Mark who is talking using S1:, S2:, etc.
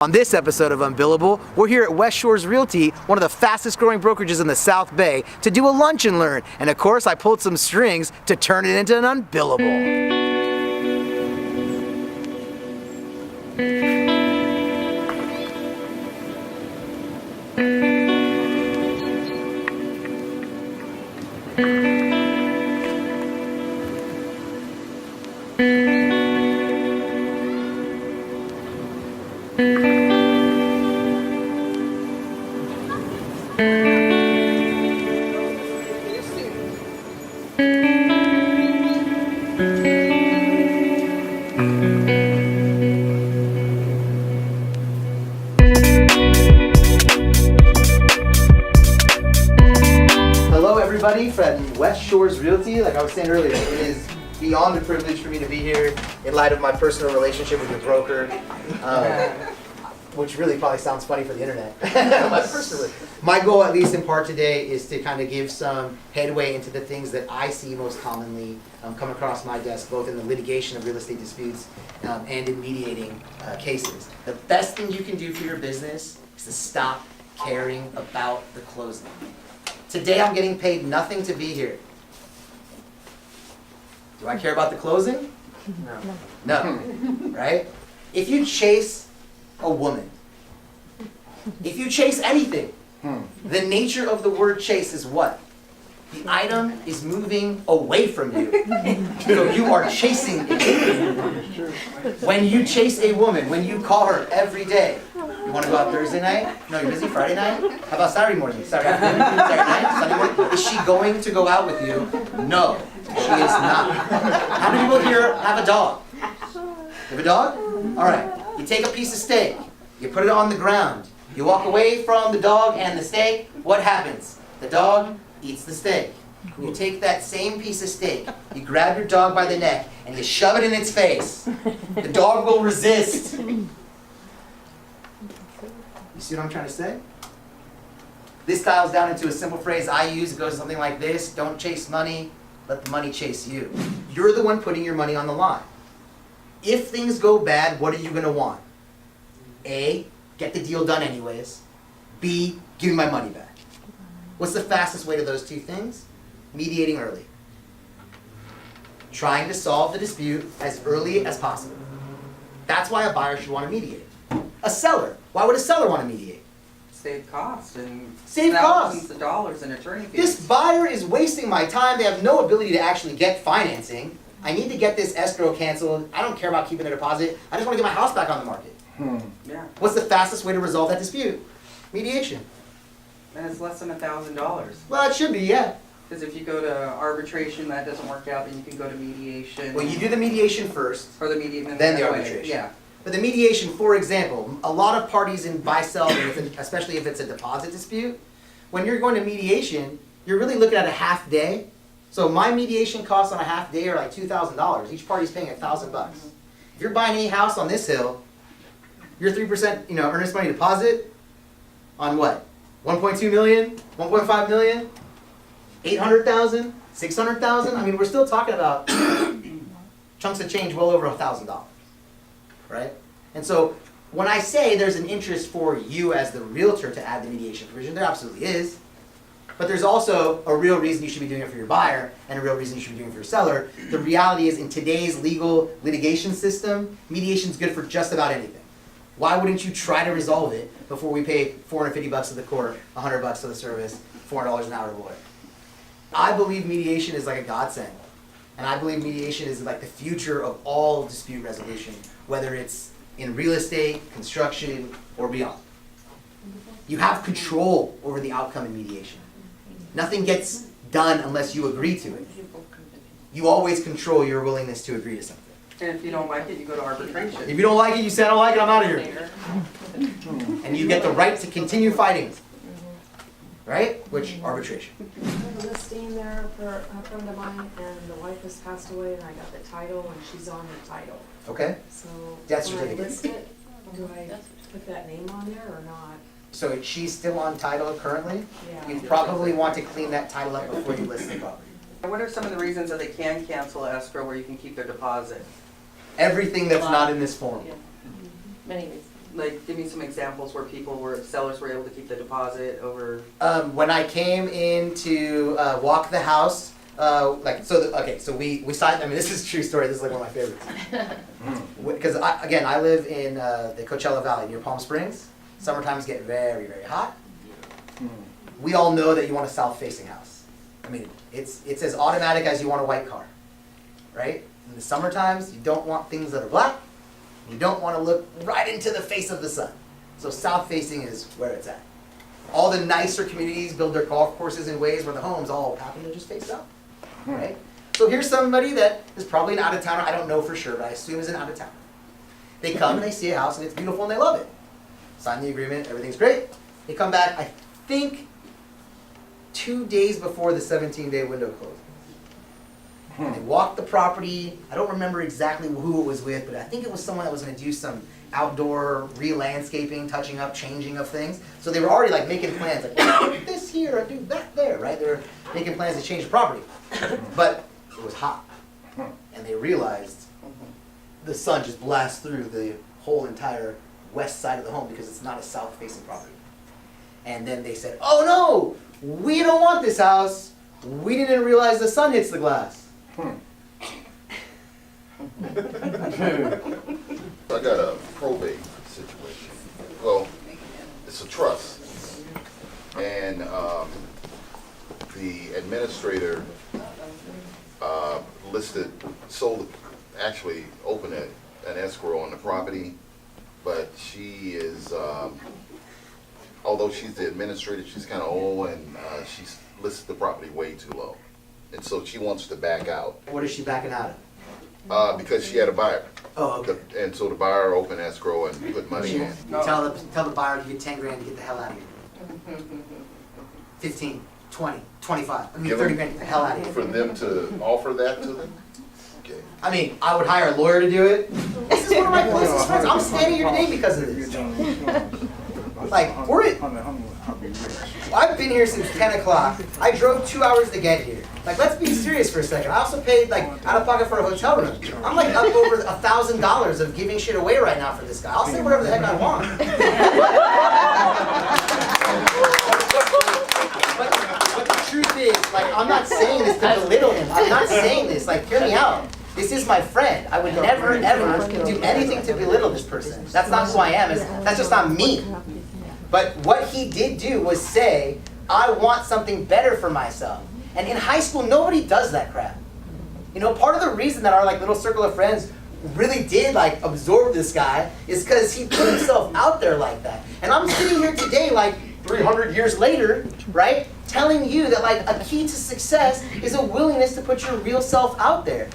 S1: On this episode of Unbillable, we're here at West Shores Realty, one of the fastest growing brokerages in the South Bay, to do a lunch and learn. And of course, I pulled some strings to turn it into an Unbillable. Hello everybody from West Shores Realty. Like I was saying earlier, it is beyond a privilege for me to be here in light of my personal relationship with your broker, which really probably sounds funny for the internet. My goal, at least in part today, is to kind of give some headway into the things that I see most commonly come across my desk, both in the litigation of real estate disputes and in mediating cases. The best thing you can do for your business is to stop caring about the closing. Today I'm getting paid nothing to be here. Do I care about the closing? No. Right? If you chase a woman, if you chase anything, the nature of the word chase is what? The item is moving away from you. So you are chasing it. When you chase a woman, when you call her every day, you want to go out Thursday night? No, you're busy Friday night? How about Saturday morning? Saturday afternoon? Saturday night? Sunday morning? Is she going to go out with you? No, she is not. How many people here have a dog? You have a dog? All right. You take a piece of steak. You put it on the ground. You walk away from the dog and the steak. What happens? The dog eats the steak. You take that same piece of steak, you grab your dog by the neck, and you shove it in its face. The dog will resist. You see what I'm trying to say? This dials down into a simple phrase I use. It goes something like this: don't chase money, let the money chase you. You're the one putting your money on the line. If things go bad, what are you going to want? A, get the deal done anyways. B, give me my money back. What's the fastest way to those two things? Mediating early. Trying to solve the dispute as early as possible. That's why a buyer should want to mediate. A seller, why would a seller want to mediate?
S2: Save costs and
S1: Save
S2: thousands
S1: costs.
S2: of dollars in attorney fees.
S1: This buyer is wasting my time. They have no ability to actually get financing. I need to get this escrow canceled. I don't care about keeping the deposit. I just want to get my house back on the market.
S2: Yeah,
S1: What's the fastest way to resolve that dispute? Mediation.
S2: and it's less than $1,000.
S1: Well, it should be, yeah.
S2: Because if you go to arbitration, that doesn't work out, then you can go to mediation.
S1: Well, you do the mediation first,
S2: Or the mediation.
S1: then the arbitration.
S2: Yeah.
S1: But the mediation, for example, a lot of parties in buy-sell, especially if it's a deposit dispute, when you're going to mediation, you're really looking at a half day. So my mediation costs on a half day are like $2,000. Each party's paying $1,000. If you're buying any house on this hill, your 3%, earnest money deposit on what? 1.2 million, 1.5 million, 800,000, 600,000. I mean, we're still talking about chunks of change well over $1,000, right? And so when I say there's an interest for you as the realtor to add the mediation provision, there absolutely is. But there's also a real reason you should be doing it for your buyer and a real reason you should be doing it for your seller. The reality is, in today's legal litigation system, mediation is good for just about anything. Why wouldn't you try to resolve it before we pay $450 to the court, $100 to the service, $400 an hour to lawyer? I believe mediation is like a godsend. And I believe mediation is like the future of all dispute resolution, whether it's in real estate, construction, or beyond. You have control over the outcome in mediation. Nothing gets done unless you agree to it. You always control your willingness to agree to something.
S2: And if you don't like it, you go to arbitration.
S1: If you don't like it, you say, I don't like it, I'm out of here. And you get the right to continue fighting. Right? Which, arbitration.
S3: I have a listing there for a friend of mine, and the wife has passed away, and I got the title, and she's on the title.
S1: Okay?
S3: So
S1: Death
S3: when I
S1: certificate.
S3: list it, do I put that name on there or not?
S1: So she's still on title currently?
S3: Yeah.
S1: You probably want to clean that title up before you list the property.
S2: What are some of the reasons that they can cancel escrow where you can keep their deposit?
S1: Everything that's not in this form.
S4: Many reasons.
S2: Like, give me some examples where sellers were able to keep the deposit over.
S1: When I came in to walk the house, so we signed. I mean, this is a true story. This is like one of my favorites. Because I live in the Coachella Valley near Palm Springs. Summertimes get very, very hot. We all know that you want a south-facing house. I mean, it's as automatic as you want a white car, right? In the summertimes, you don't want things that are black. You don't want to look right into the face of the sun. So south-facing is where it's at. All the nicer communities build their golf courses in ways where the homes all happen to just face south, right? So here's somebody that is probably an out-of-towner. I don't know for sure, but I assume is an out-of-towner. They come and they see a house and it's beautiful and they love it. Sign the agreement, everything's great. They come back, I think, 2 days before the 17-day window closes. They walked the property. I don't remember exactly who it was with, but I think it was someone that was going to do some outdoor re-landscaping, touching up, changing of things. So they were already like making plans, like put this here and do that there, right? They were making plans to change the property. But it was hot, and they realized the sun just blasts through the whole entire west side of the home because it's not a south-facing property. And then they said, "Oh no, we don't want this house. We didn't realize the sun hits the glass."
S4: I got a probate situation. Well, it's a trust. And the administrator opened an escrow on the property, but she is, although she's the administrator, she's kind of old and she's listed the property way too low. And so she wants to back out.
S1: What is she backing out of?
S4: Because she had a buyer.
S1: Oh, okay.
S4: And so the buyer opened escrow and put money in.
S1: Tell the buyer to get 10 grand to get the hell out of here. 15, 20, 25, I mean
S4: Give
S1: 30
S4: them-
S1: grand, get the hell out of here.
S4: For them to offer that to them? Okay.
S1: I mean, I would hire a lawyer to do it. This is one of my closest friends. I'm standing here today because of this. Like, I've been here since 10 o'clock. I drove 2 hours to get here. Like, let's be serious for a second. I also paid, like, out of pocket for a hotel room. I'm, like, up over $1,000 of giving shit away right now for this guy. I'll say whatever the heck I want. But the truth is, like, I'm not saying this to belittle him. I'm not saying this. Like, hear me out. This is my friend. I would never, ever do anything to belittle this person. That's not who I am. That's just not me. But what he did do was say, I want something better for myself. And in high school, nobody does that crap. You know, part of the reason that our like little circle of friends really did like absorb this guy is because he put himself out there like that. And I'm sitting here today like 300 years later, right? Telling you that like a key to success is a willingness to put your real self out there.